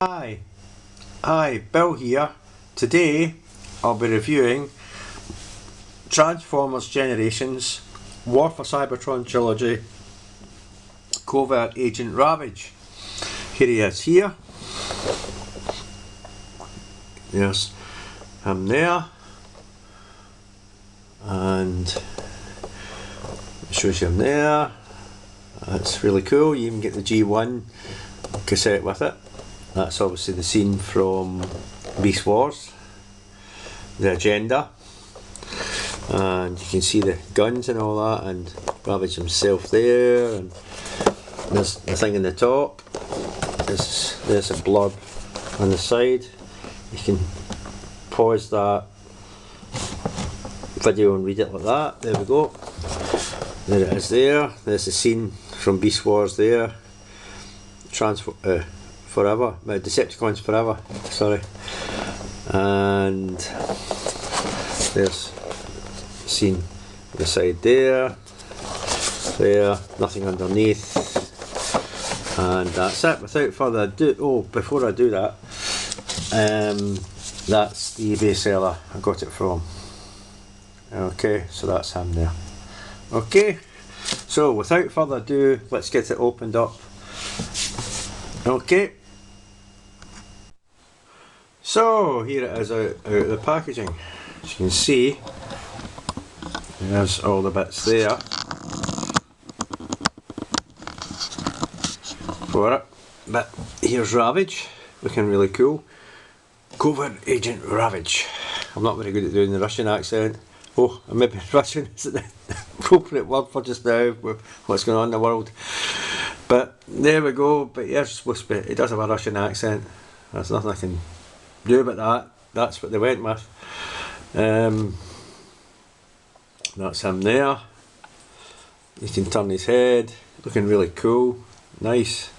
Hi, Bill here. Today I'll be reviewing Transformers Generations, War for Cybertron Trilogy, Covert Agent Ravage. Here he is here. There's him there. And it shows you him there. That's really cool. You even get the G1 cassette with it. That's obviously the scene from Beast Wars, the agenda, and you can see the guns and all that, and Ravage himself there, and there's the thing in the top. There's a blurb on the side. You can pause that video and read it like that. There we go. There it is there. There's the scene from Beast Wars there. Forever, Decepticons Forever, sorry. And there's scene the side there, nothing underneath, and that's it. Without further ado, before I do that, that's the eBay seller I got it from. Okay, so that's him there. Okay, so without further ado, let's get it opened up. Okay, so here it is out of the packaging. As you can see, there's all the bits there for it. But here's Ravage, looking really cool. Covert Agent Ravage. I'm not very good at doing the Russian accent. Oh, maybe Russian isn't the appropriate word for just now with what's going on in the world. But there we go. But yes, supposed to be, he does have a Russian accent. There's nothing I can do about that. That's what they went with. That's him there. You can turn his head. Looking really cool. Nice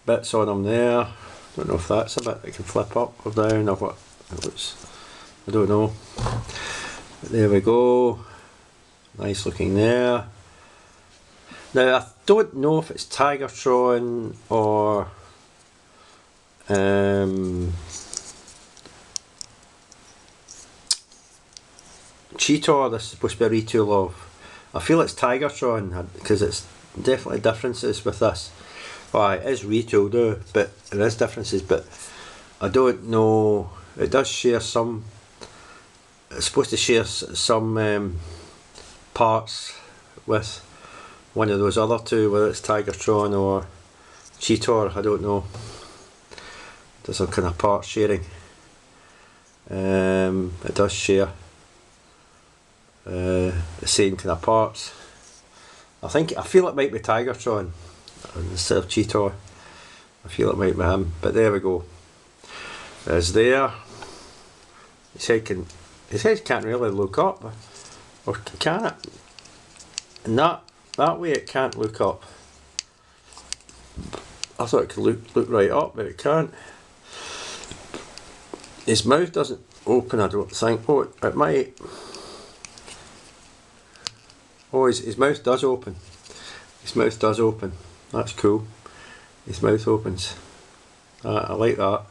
bits on him there. Don't know if that's a bit that can flip up or down or what it looks. I don't know. But there we go. Nice looking there. Now I don't know if it's Cybertron or Cheetor. This is supposed to be a retool of. I feel it's Cybertron because it's definitely differences with this. Well, it is retool though, but there is differences. But I don't know. It does share some. It's supposed to share some parts with one of those other two, whether it's Cybertron or Cheetor, I don't know. There's some kind of part sharing. It does share the same kind of parts. I feel it might be Cybertron instead of Cheetor. I feel it might be him, but there we go. It's there. His head can't really look up, or can it? And that way it can't look up. I thought it could look right up, but it can't. His mouth doesn't open, I don't think. Oh, it might. Oh, his mouth does open. His mouth does open. That's cool. His mouth opens. I like that.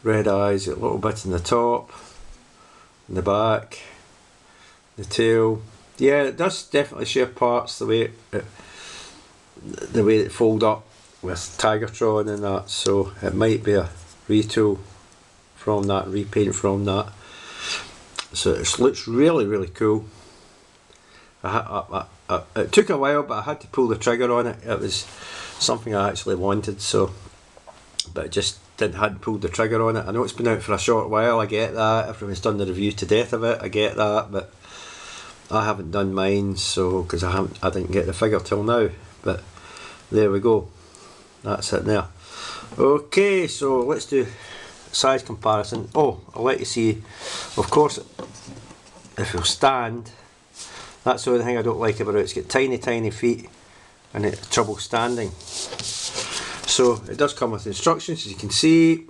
Red eyes, a little bit in the top, in the back, the tail. Yeah, it does definitely share parts the way it fold up with Cybertron and that, so it might be a retool from that, repaint from that. So it looks really, really cool. It took a while, but I had to pull the trigger on it. It was something I actually wanted, so, but I just hadn't pulled the trigger on it. I know it's been out for a short while, I get that. Everyone's done the review to death of it, I get that, but I haven't done mine, so because I didn't get the figure till now. But there we go. That's it there. Okay, so let's do size comparison. Oh, I'll let you see. Of course, if it'll stand, that's the only thing I don't like about it. It's got tiny, tiny feet, and it's trouble standing. So it does come with instructions, as you can see.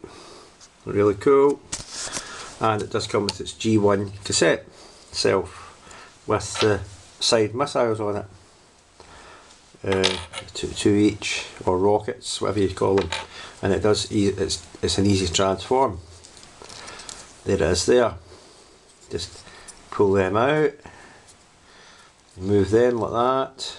Really cool. And it does come with its G1 cassette itself, with the side missiles on it. Two each, or rockets, whatever you call them. and it does. It's an easy transform. There it is there. Just pull them out, move them like that,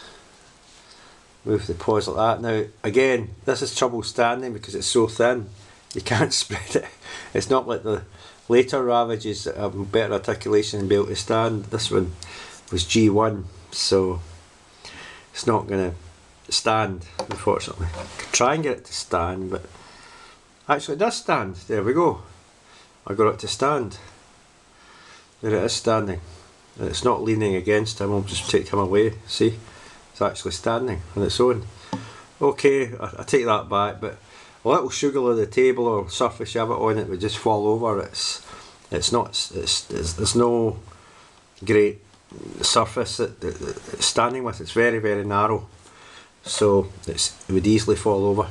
move the paws like that. Now again, this is trouble standing because it's so thin, you can't spread it. It's not like the later Ravages that have better articulation and be able to stand. This one was G1, so it's not going to stand, unfortunately. I could try and get it to stand, but actually it does stand. There we go. I got it to stand. There it is standing. And it's not leaning against him. I'll just take him away. See? It's actually standing on its own. Okay, I take that back, but a little sugar on the table or surface you have it on, it would just fall over. It's not. There's no great surface that it's standing with. It's very, very narrow, so it would easily fall over.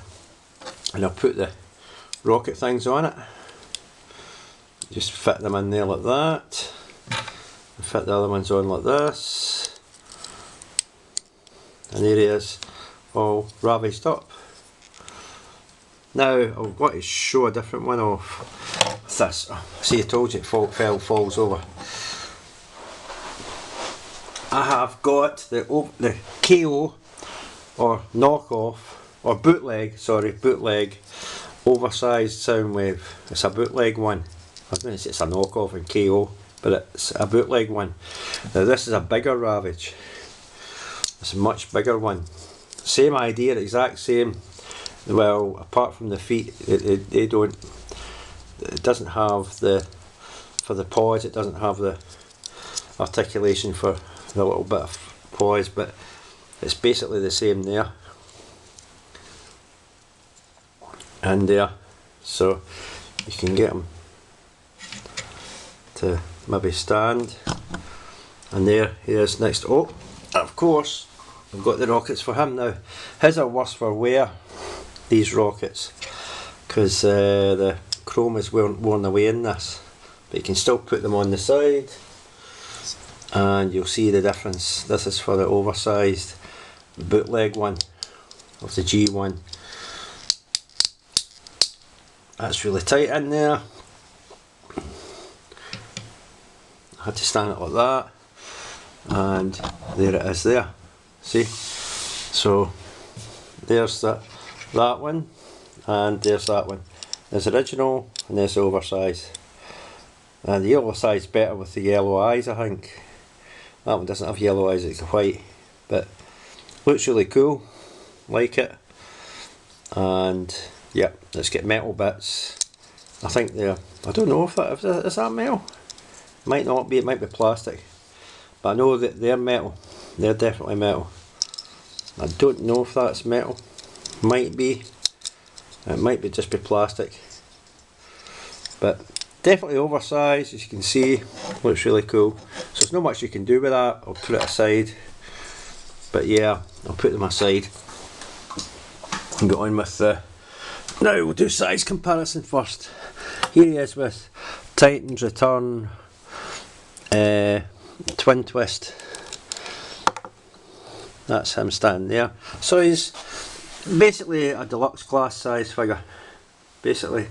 And I'll put the rocket things on it. Just fit them in there like that. Fit the other ones on like this. And there he is, all ravaged up. Now I've got to show a different one off. This. See, I told you it falls over. I have got the KO or knockoff or bootleg oversized Soundwave. It's a bootleg one. I was going to say it's a knockoff and KO, but it's a bootleg one. Now this is a bigger Ravage. It's a much bigger one. Same idea, exact same. Well, apart from the feet, they don't. It doesn't have the, for the paws. It doesn't have the articulation for the little bit of paws, but it's basically the same there and there. So you can get them to maybe stand, and there he is next. Oh, of course, I've got the rockets for him now. His are worse for wear, these rockets, because the chrome is worn away in this, but you can still put them on the side and you'll see the difference. This is for the oversized bootleg one of the G1. That's really tight in there. I had to stand it like that, and there it is there. See? So there's that one, and there's that one. There's original and there's the oversized. And the oversized better with the yellow eyes, I think. That one doesn't have yellow eyes, it's white. But looks really cool. Like it. And yeah, let's get metal bits. I think they're, I don't know if that is that metal? Might not be, it might be plastic. But I know that they're metal. They're definitely metal. I don't know if that's metal. Might be. It might be just be plastic. But definitely oversized, as you can see. Looks really cool. So there's not much you can do with that. I'll put it aside. But yeah, I'll put them aside and go on with the. Now we'll do size comparison first. Here he is with Titan's Return Twin Twist. That's him standing there. So he's basically a deluxe class size figure. Basically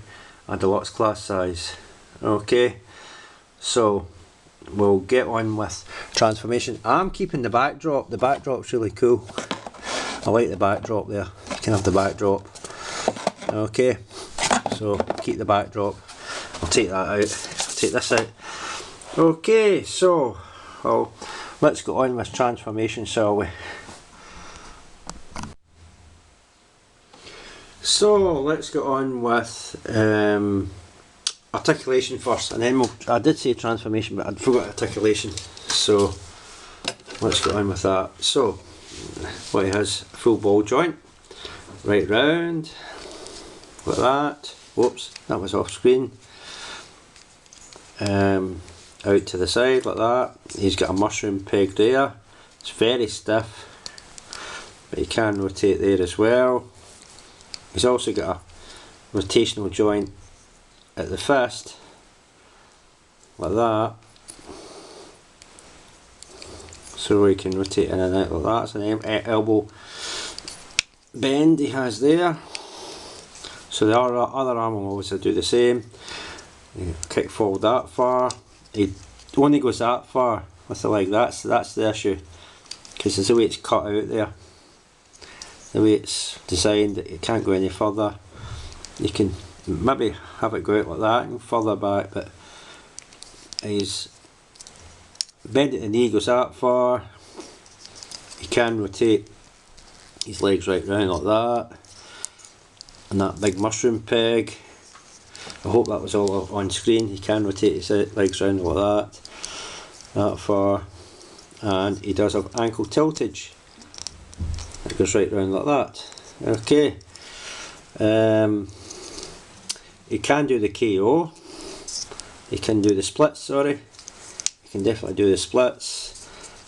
a deluxe class size. Okay, so we'll get on with transformation. I'm keeping the backdrop. The backdrop's really cool. I like the backdrop there. You can have the backdrop. Okay, so keep the backdrop. I'll take that out. I'll take this out. Okay, so let's go on with transformation, shall we? So let's get on with articulation first, and then I did say transformation, but I forgot articulation. So let's get on with that. So what he has, a full ball joint, right round, like that. Whoops, that was off screen. Out to the side like that. He's got a mushroom peg there. It's very stiff, but you can rotate there as well. He's also got a rotational joint at the fist, like that, so we can rotate in and out like that. It's an elbow bend he has there, so So the other arm will obviously do the same. You kick forward that far. It only goes that far with the leg. That's the issue, because there's the way it's cut out there. The way it's designed, it can't go any further. You can maybe have it go out like that and further back, but he's bend at the knee, goes that far. You can rotate his legs right round like that, and that big mushroom peg. I hope that was all on screen. He can rotate his legs round like that far, and he does have ankle tiltage. It goes right round like that. Okay. He can do the KO. He can do the splits. Sorry, he can definitely do the splits,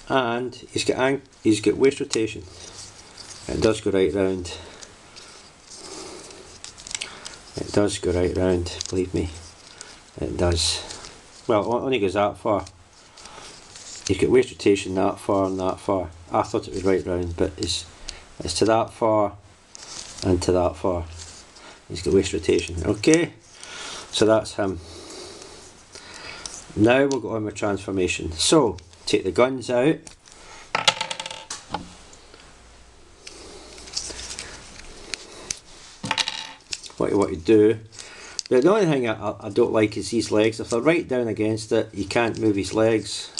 and he's got waist rotation. It does go right round. It does go right round, believe me. It does. Well, it only goes that far. You've got waist rotation that far and that far. I thought it was right round, but it's to that far and to that far. He's got waist rotation. Okay, so that's him. Now we'll go on with transformation. So, take the guns out. What you want to do. The only thing I don't like is these legs. If they're right down against it, you can't move his legs.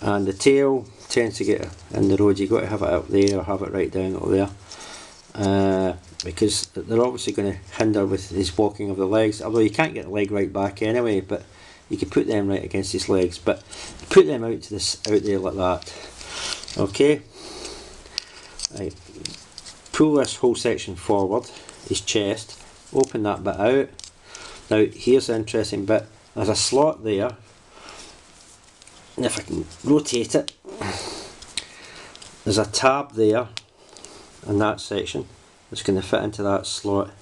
And the tail tends to get in the road. You've got to have it up there or have it right down up there. Because they're obviously going to hinder with his walking of the legs. Although you can't get the leg right back anyway, but you can put them right against his legs. But put them out there like that. Okay. Right. Pull this whole section forward. His chest, open that bit out. Now here's the interesting bit. There's a slot there, and if I can rotate it, there's a tab there in that section that's going to fit into that slot.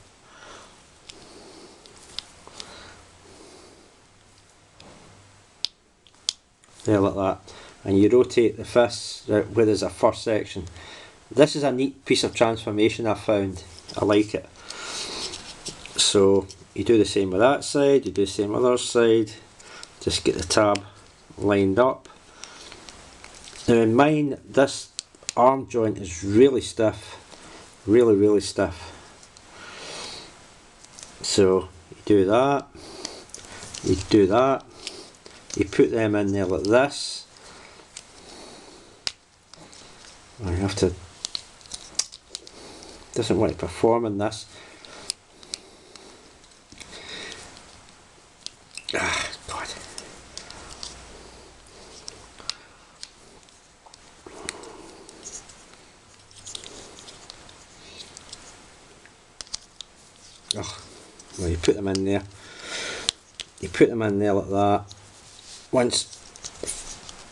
There, like that. And you rotate the fists right where there's a first section. This is a neat piece of transformation I found. I like it. So you do the same with that side, you do the same with the other side. Just get the tab lined up. Now in mine, this arm joint is really stiff, really stiff. So you do that, you do that, you put them in there like this. I have to, doesn't want to perform in this. Ah, God. Oh, well, you put them in there. You put them in there like that. Once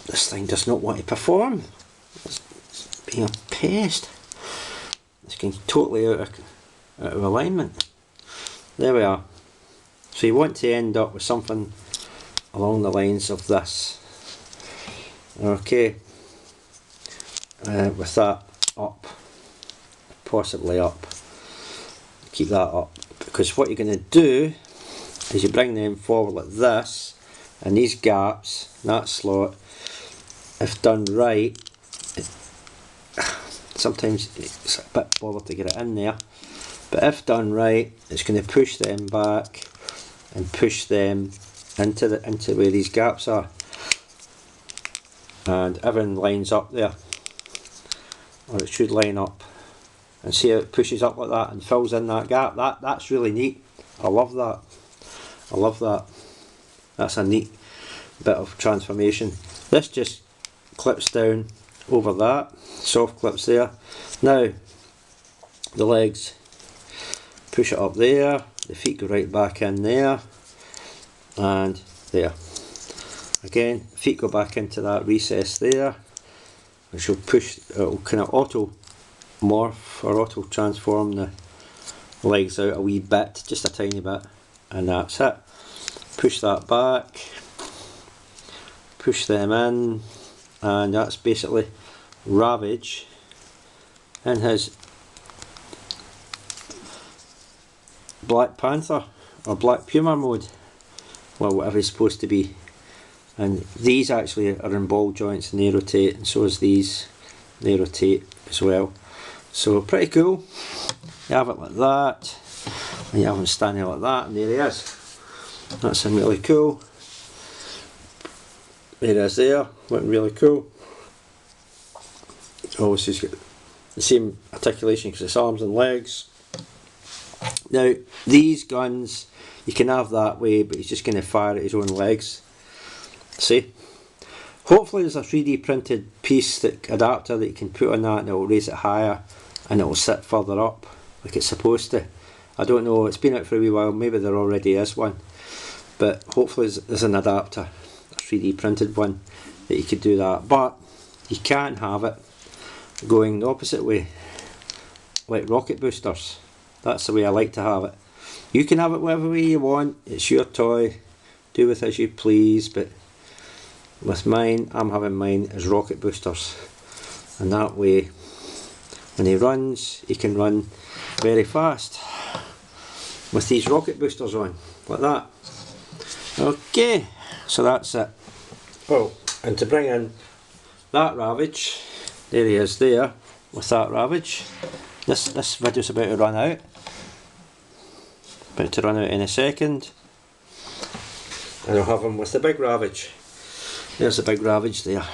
this thing does not want to perform, it's being a pest. It's getting totally out of alignment. There we are. So you want to end up with something along the lines of this. Okay. With that up, possibly up. Keep that up, because what you're going to do is you bring them forward like this, and these gaps, that slot, if done right, sometimes it's a bit bothered to get it in there, but if done right, it's going to push them back and push them into where these gaps are, and everything lines up there, or it should line up. And see how it pushes up like that and fills in that gap. That's really neat. I love that. I love that. That's a neat bit of transformation. This just clips down over that. Soft clips there. Now the legs, push it up there. The feet go right back in there. And there. Again, feet go back into that recess there, which will push, it'll kind of auto morph or auto transform the legs out a wee bit, just a tiny bit, and that's it. Push that back, push them in, and that's basically Ravage in his Black Panther or Black Puma mode, well, whatever he's supposed to be. And these actually are in ball joints and they rotate, and so is these, they rotate as well. So pretty cool. You have it like that, and you have him standing like that, and there he is. That's him, really cool. There he is there, looking really cool. Obviously he's got the same articulation because it's arms and legs. Now these guns you can have that way, but he's just going to fire at his own legs. See? Hopefully there's a 3D printed piece, that adapter that you can put on that, and it will raise it higher and it will sit further up like it's supposed to. I don't know, it's been out for a wee while, maybe there already is one, but hopefully there's an adapter, a 3D printed one, that you could do that. But you can't have it going the opposite way, like rocket boosters. That's the way I like to have it. You can have it whatever way you want, it's your toy, do with as you please, but with mine, I'm having mine as rocket boosters, and that way when he runs, he can run very fast with these rocket boosters on, like that. Okay, so that's it. Oh, and to bring in that Ravage, there he is there with that Ravage. This video's about to run out. About to run out in a second. And I'll have him with the big Ravage. There's the big Ravage there.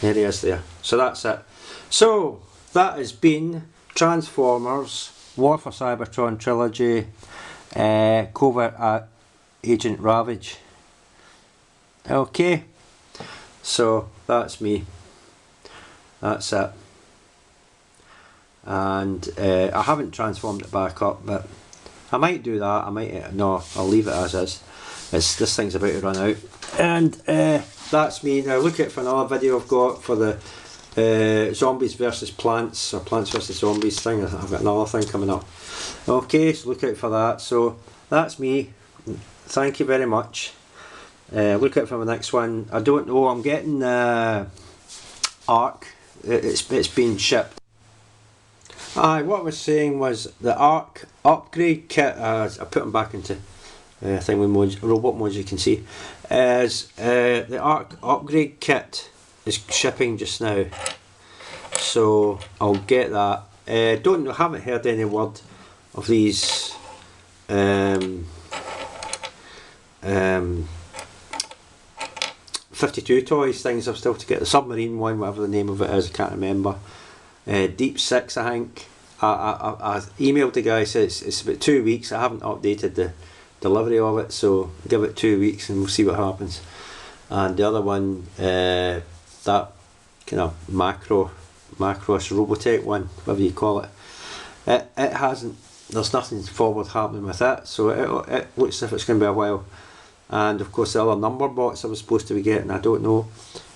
There he is there. So that's it. So that has been Transformers, War for Cybertron Trilogy, Covert Agent Ravage. Okay, so that's me. That's it. And I haven't transformed it back up, but I might do that. I might, no, I'll leave it as is. This thing's about to run out. And that's me. Now look out for another video I've got for the zombies versus plants, or plants versus zombies thing. I've got another thing coming up. Okay, so look out for that. So that's me. Thank you very much. Look out for my next one. I don't know, I'm getting Arc. It's been shipped. Aye, what I was saying was the Arc upgrade kit, I put them back into thing with mods, robot mods, you can see, is the Arc upgrade kit is shipping just now, so I'll get that. Haven't heard any word of these 52 toys things. I've still to get the submarine one, whatever the name of it is, I can't remember. Deep 6, I think. I emailed the guy, says it's about 2 weeks. I haven't updated the delivery of it, so give it 2 weeks and we'll see what happens. And the other one, that kind of Macros Robotech one, whatever you call it, it hasn't, there's nothing forward happening with it, so it looks as if it's going to be a while. And of course the other number box I was supposed to be getting, I don't know,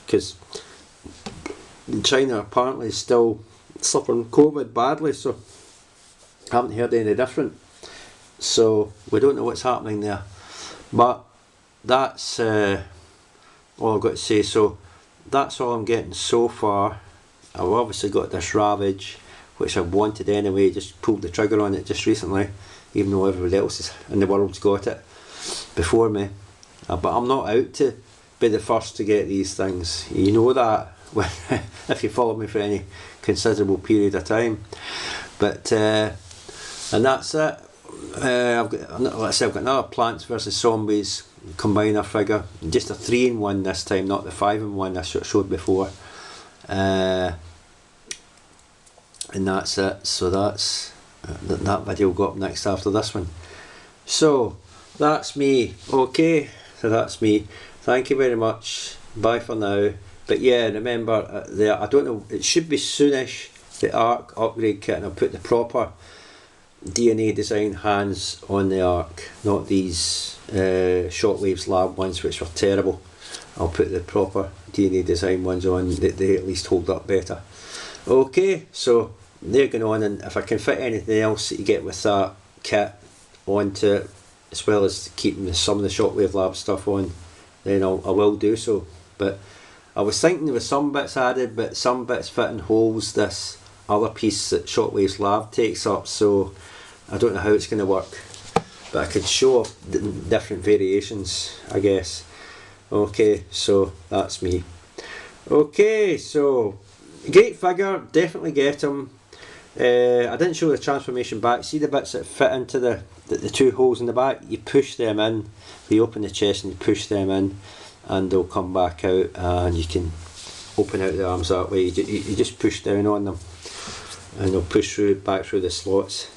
because China apparently is still suffering COVID badly, so I haven't heard any different, so we don't know what's happening there. But that's all I've got to say. So that's all I'm getting so far. I've obviously got this Ravage, which I wanted anyway, just pulled the trigger on it just recently, even though everybody else in the world's got it before me. But I'm not out to be the first to get these things, you know that, if you follow me for any considerable period of time. But and that's it. I've got, like I said, I've got another Plants vs Zombies combiner figure, just a 3-in-1 this time, not the 5-in-1 I showed before. And that's it. So that's that video will go up next after this one. So that's me. Okay, so that's me. Thank you very much. Bye for now. But yeah, remember, I don't know, it should be soonish, the Arc upgrade kit, and I'll put the proper DNA design hands on the Arc, not these Shockwaves Lab ones which were terrible. I'll put the proper DNA design ones on, that they at least hold up better. Okay, so they're going on, and if I can fit anything else that you get with that kit onto it, as well as keeping some of the Shockwave Lab stuff on, then I will do so. But I was thinking there was some bits added, but some bits fit in holes this other piece that Shockwave's Lab takes up, so I don't know how it's going to work, but I can show off different variations, I guess. Okay, so that's me. Okay, so great figure, definitely get him. I didn't show the transformation back. See the bits that fit into the two holes in the back? You push them in, you open the chest and you push them in, and they'll come back out, and you can open out the arms that way. You just push down on them and they'll push back through the slots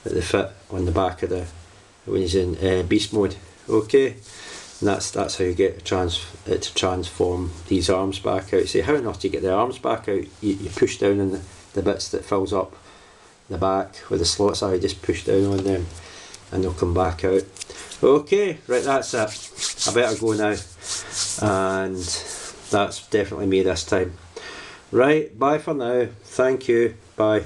that they fit on the back of the, when he's in beast mode. Okay, and that's how you get it to transform these arms back out. See, how on earth do you get the arms back out? You push down on the bits that fills up the back where the slots are. You just push down on them and they'll come back out. Okay, right, that's it. I better go now, and that's definitely me this time. Right, bye for now. Thank you. Bye.